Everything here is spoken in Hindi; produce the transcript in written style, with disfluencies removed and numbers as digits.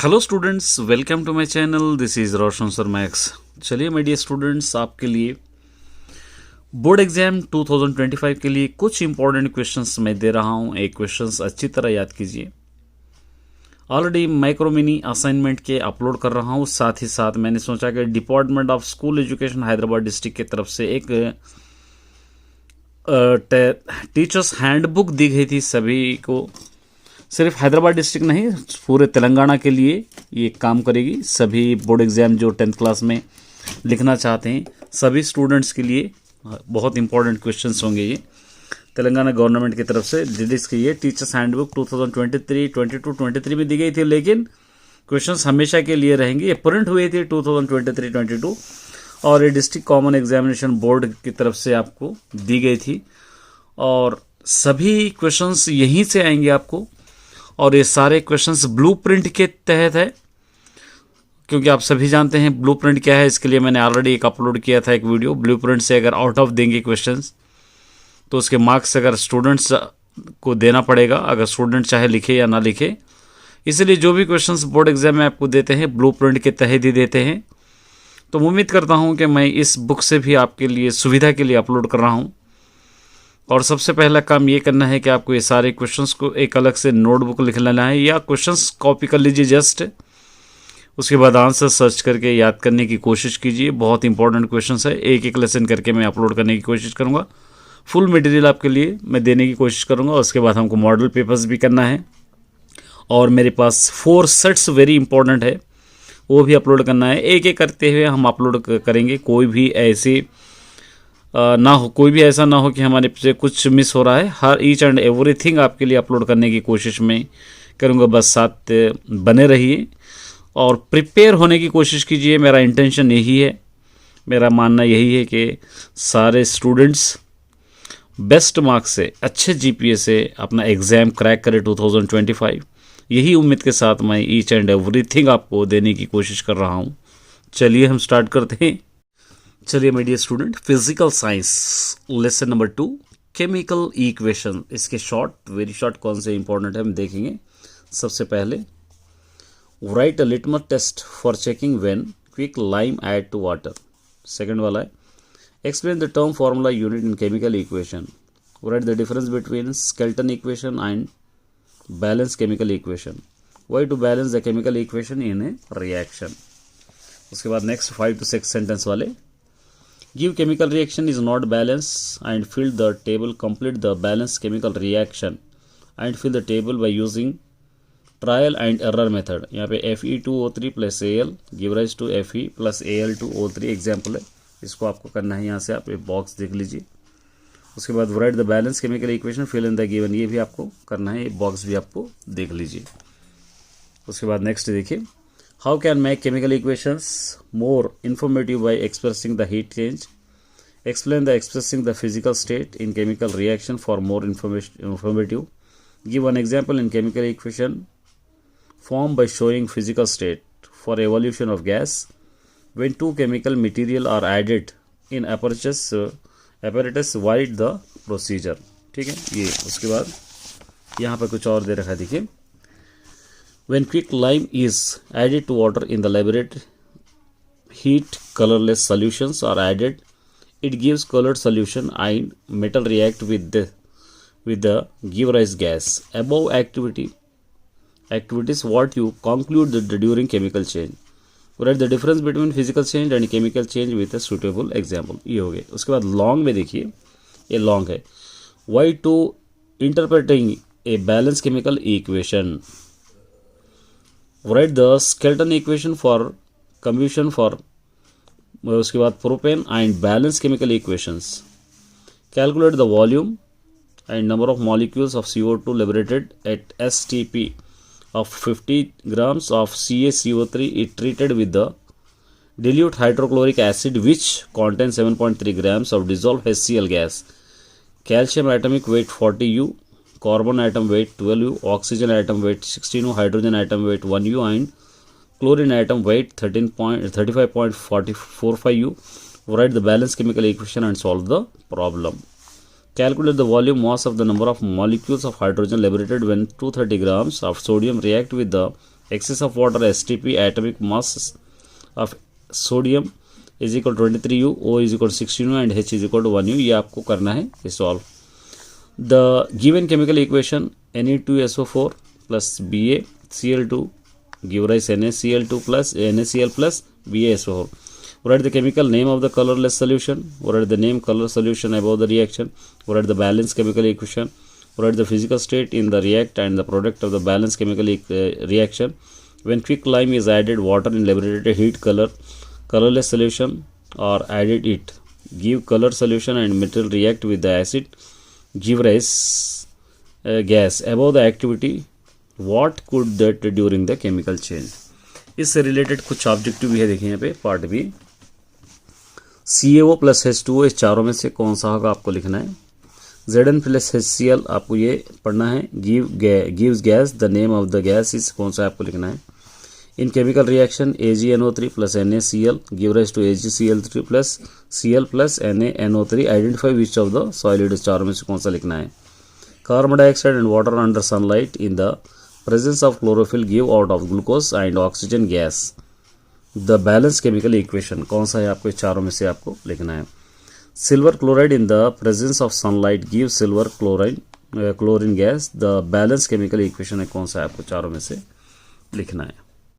Hello students, welcome to my channel. This is Roshan sir Max. चलिए माय डियर स्टूडेंट्स, आपके लिए बोर्ड एग्जाम 2025 के लिए कुछ इंपॉर्टेंट क्वेश्चंस मैं दे रहा हूं। एक क्वेश्चंस अच्छी तरह याद कीजिए। ऑलरेडी माइक्रो मिनी असाइनमेंट के अपलोड कर रहा हूं। साथ ही साथ मैंने सोचा कि department of school education Hyderabad district की तरफ से एक टीचर्स हैंडबुक दी गई थी सभी को। सिर्फ हैदराबाद डिस्ट्रिक्ट नहीं, पूरे तेलंगाना के लिए ये काम करेगी। सभी बोर्ड एग्ज़ाम जो 10th क्लास में लिखना चाहते हैं सभी स्टूडेंट्स के लिए बहुत इंपॉर्टेंट क्वेश्चंस होंगे। ये तेलंगाना गवर्नमेंट की तरफ से रिलीज की ये टीचर्स हैंडबुक 2023, 22, 23 में दी गई थी, लेकिन क्वेश्चंस हमेशा के लिए रहेंगे। ये प्रिंट हुए थे 2023, 22 और ये डिस्ट्रिक्ट कॉमन एग्जामिनेशन बोर्ड की तरफ से आपको दी गई थी और सभी क्वेश्चंस यहीं से आएंगे आपको। और ये सारे क्वेश्चंस ब्लूप्रिंट के तहत है, क्योंकि आप सभी जानते हैं ब्लूप्रिंट क्या है। इसके लिए मैंने ऑलरेडी एक अपलोड किया था एक वीडियो। ब्लूप्रिंट से अगर आउट ऑफ देंगे क्वेश्चंस तो उसके मार्क्स अगर स्टूडेंट्स को देना पड़ेगा, अगर स्टूडेंट चाहे लिखे या ना लिखे। इसलिए जो भी क्वेश्चंस बोर्ड एग्जाम में आपको देते हैं ब्लूप्रिंट के तहत ही देते हैं। तो उम्मीद करता हूँ कि मैं इस बुक से भी आपके लिए सुविधा के लिए अपलोड कर रहा हूँ। और सबसे पहला काम ये करना है कि आपको ये सारे क्वेश्चंस को एक अलग से नोटबुक लिख लेना है या क्वेश्चंस कॉपी कर लीजिए जस्ट। उसके बाद आंसर सर्च करके याद करने की कोशिश कीजिए। बहुत इंपॉर्टेंट क्वेश्चंस है, एक एक लेसन करके मैं अपलोड करने की कोशिश करूँगा। फुल मटेरियल आपके लिए मैं देने की कोशिश करूँगा। उसके बाद हमको मॉडल पेपर्स भी करना है और मेरे पास 4 सेट्स वेरी इंपॉर्टेंट है, वो भी अपलोड करना है। एक एक करते हुए हम अपलोड करेंगे। कोई भी ऐसी ना हो, कोई भी ऐसा ना हो कि हमारे से कुछ मिस हो रहा है। हर ईच एंड एवरीथिंग आपके लिए अपलोड करने की कोशिश में करूँगा। बस साथ बने रहिए और प्रिपेयर होने की कोशिश कीजिए। मेरा इंटेंशन यही है, मेरा मानना यही है कि सारे स्टूडेंट्स बेस्ट मार्क्स से, अच्छे जीपीए से अपना एग्ज़ाम क्रैक करें 2025। यही उम्मीद के साथ मैं ईच एंड एवरीथिंग आपको देने की कोशिश कर रहा हूँ। चलिए हम स्टार्ट करते हैं। चलिए my dear student, physical science lesson number 2 chemical equation. इसके वेरी शॉर्ट कौन से इंपॉर्टेंट है हम देखेंगे। सबसे पहले write a litmus test for checking when quick lime add to water. Second वाला है explain the term formula unit in chemical equation. Write the difference between skeleton equation and balance chemical equation. Why to balance the chemical equation in a reaction. उसके बाद नेक्स्ट 5 to 6 सेंटेंस वाले give chemical reaction is not balanced and fill the table. Complete the balanced chemical reaction and fill the table by using trial and error method. यहाँ पे Fe2O3 plus Al give rise to Fe plus Al2O3 example है। इसको आपको करना है। यहाँ से आप एक बॉक्स देख लीजिए। उसके बाद write the balanced chemical equation fill in the given, ये भी आपको करना है। ये बॉक्स भी आपको देख लीजिए। उसके बाद नेक्स्ट देखिए How can make chemical equations more informative by expressing the heat change? Explain the expressing the physical state in chemical reaction for more informative. Give one example in chemical equation formed by showing physical state for evolution of gas when two chemical material are added in apparatus wide the procedure. ठीक है, ये उसके बाद यहाँ पर कुछ और दे रखा है, देखिए When quick lime is added to water in the laboratory, heat colorless solutions are added. It gives colored solution and metal react with the give rise gas. Above activities what you conclude during chemical change. Write the difference between physical change and chemical change with a suitable example. ये हो गए। उसके बाद लॉन्ग में देखिए, ये लॉन्ग है Why to interpreting a balanced chemical equation. Write the Skelton equation for combustion for उसके बाद propane and balance chemical equations. Calculate the volume and number of molecules of CO2 liberated at STP of 50 grams of CaCO3 is treated with the dilute hydrochloric acid which contains 7.3 grams of dissolved HCl gas. Calcium atomic weight 40U, carbon atom weight 12U, oxygen atom weight 16U, hydrogen atom weight 1U and chlorine atom weight 35.45U. Write the balanced chemical equation and solve the problem. Calculate the volume mass of the number of molecules of hydrogen liberated when 230 grams of sodium react with the excess of water STP, atomic mass of sodium is equal 23U, O is equal 16U and H is equal 1U। ये आपको करना है ये solve. The given chemical equation Ne2SO4 plus BaCl2 give rise NaCl2 plus NaCl plus BaSO4. Write the chemical name of the colorless solution. Write the name color solution above the reaction. Write the balanced chemical equation. Write the physical state in the react and the product of the balanced chemical reaction. When quick lime is added water in liberated heat colorless solution or added it, give color solution and material react with the acid, give rise gas above the activity. What could that during the chemical change? इससे रिलेटेड कुछ ऑब्जेक्टिव भी है, देखिए यहाँ पे part B. CaO plus H2O इस चारों में से कौन सा होगा आपको लिखना है। Zn प्लस HCl आपको ये पढ़ना है। gives gas, the name of the gas is कौन सा आपको लिखना है। इन chemical reaction AgNO3 plus NaCl give rise to AgCl3 plus Cl plus NaNO3, identify which of the solid इस चारों में से कौन सा लिखना है। Carbon dioxide and water under sunlight in the presence of chlorophyll give out of glucose and oxygen gas. The balance chemical equation कौन सा है आपको इस चारों में से आपको लिखना है। Silver chloride in the presence of sunlight gives silver chlorine gas. The balance chemical equation है कौन सा है आपको चारों में से लिखना है।